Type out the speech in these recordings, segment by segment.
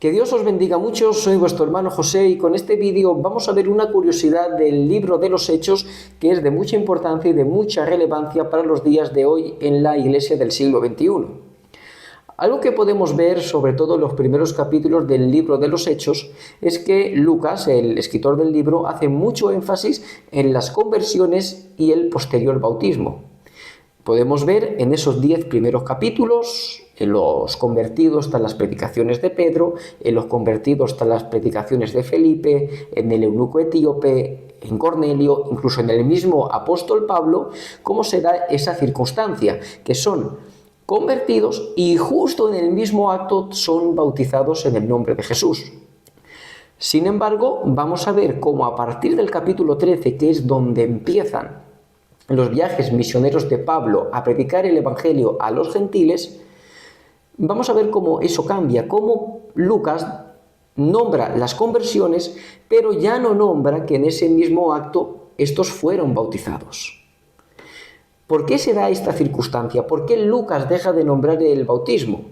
Que Dios os bendiga mucho, soy vuestro hermano José y con este vídeo vamos a ver una curiosidad del libro de los Hechos que es de mucha importancia y de mucha relevancia para los días de hoy en la iglesia del siglo XXI. Algo que podemos ver, sobre todo en los primeros capítulos del libro de los Hechos, es que Lucas, el escritor del libro, hace mucho énfasis en las conversiones y el posterior bautismo. Podemos ver en esos 10 primeros capítulos, en los convertidos están las predicaciones de Pedro, en los convertidos están las predicaciones de Felipe, en el eunuco etíope, en Cornelio, incluso en el mismo apóstol Pablo, cómo se da esa circunstancia, que son convertidos y justo en el mismo acto son bautizados en el nombre de Jesús. Sin embargo, vamos a ver cómo a partir del capítulo 13, que es donde empiezan los viajes misioneros de Pablo a predicar el evangelio a los gentiles, vamos a ver cómo eso cambia, cómo Lucas nombra las conversiones, pero ya no nombra que en ese mismo acto estos fueron bautizados. ¿Por qué se da esta circunstancia? ¿Por qué Lucas deja de nombrar el bautismo?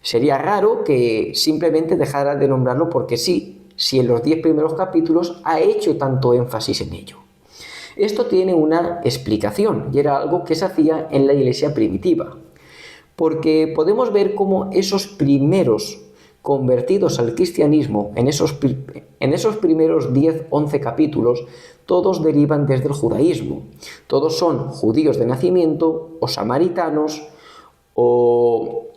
Sería raro que simplemente dejara de nombrarlo porque sí, si en los 10 primeros capítulos ha hecho tanto énfasis en ello. Esto tiene una explicación y era algo que se hacía en la iglesia primitiva, porque podemos ver cómo esos primeros convertidos al cristianismo, en esos primeros 10-11 capítulos, todos derivan desde el judaísmo. Todos son judíos de nacimiento, o samaritanos, o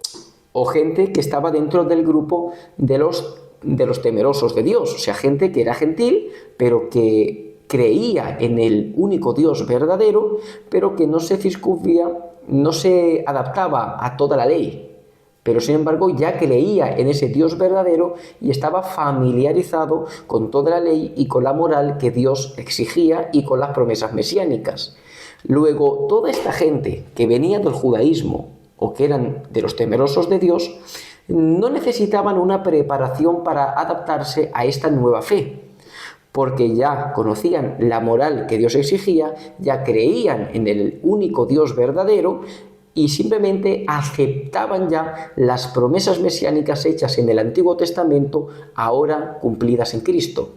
gente que estaba dentro del grupo de los temerosos de Dios, o sea, gente que era gentil, pero que creía en el único Dios verdadero, pero que no se circunscribía, no se adaptaba a toda la ley, pero sin embargo ya creía en ese Dios verdadero y estaba familiarizado con toda la ley y con la moral que Dios exigía y con las promesas mesiánicas. Luego, toda esta gente que venía del judaísmo o que eran de los temerosos de Dios, no necesitaban una preparación para adaptarse a esta nueva fe, porque ya conocían la moral que Dios exigía, ya creían en el único Dios verdadero y simplemente aceptaban ya las promesas mesiánicas hechas en el Antiguo Testamento, ahora cumplidas en Cristo.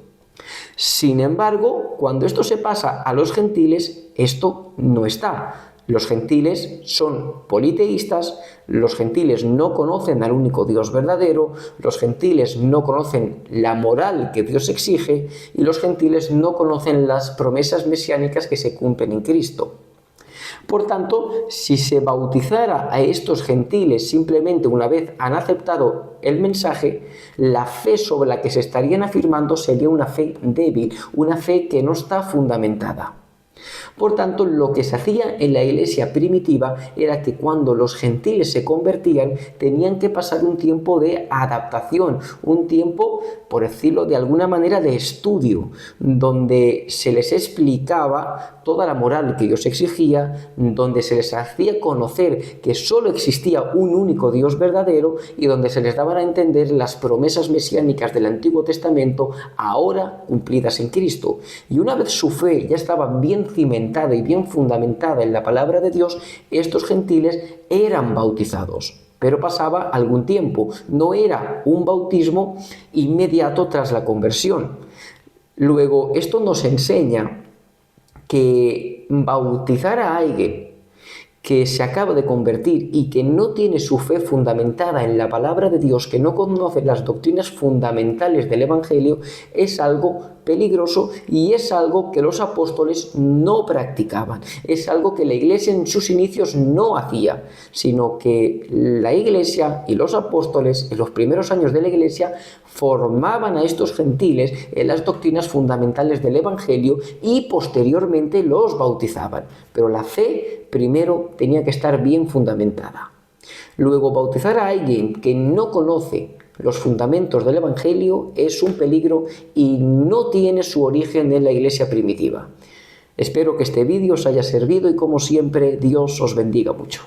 Sin embargo, cuando esto se pasa a los gentiles, esto no está. Los gentiles son politeístas, los gentiles no conocen al único Dios verdadero, los gentiles no conocen la moral que Dios exige y los gentiles no conocen las promesas mesiánicas que se cumplen en Cristo. Por tanto, si se bautizara a estos gentiles simplemente una vez han aceptado el mensaje, la fe sobre la que se estarían afirmando sería una fe débil, una fe que no está fundamentada. Por tanto, lo que se hacía en la iglesia primitiva era que cuando los gentiles se convertían tenían que pasar un tiempo de adaptación, un tiempo, por decirlo de alguna manera, de estudio, donde se les explicaba toda la moral que Dios exigía, donde se les hacía conocer que solo existía un único Dios verdadero y donde se les daban a entender las promesas mesiánicas del Antiguo Testamento ahora cumplidas en Cristo. Y una vez su fe ya estaba bien cimentada y bien fundamentada en la palabra de Dios, estos gentiles eran bautizados. Pero pasaba algún tiempo, no era un bautismo inmediato tras la conversión. Luego, esto nos enseña que bautizar a alguien que se acaba de convertir y que no tiene su fe fundamentada en la palabra de Dios, que no conoce las doctrinas fundamentales del Evangelio, es algo peligroso y es algo que los apóstoles no practicaban, es algo que la iglesia en sus inicios no hacía, sino que la iglesia y los apóstoles en los primeros años de la iglesia formaban a estos gentiles en las doctrinas fundamentales del Evangelio y posteriormente los bautizaban, pero la fe primero tenía que estar bien fundamentada. Luego, bautizar a alguien que no conoce los fundamentos del Evangelio es un peligro y no tiene su origen en la iglesia primitiva. Espero que este vídeo os haya servido y como siempre, Dios os bendiga mucho.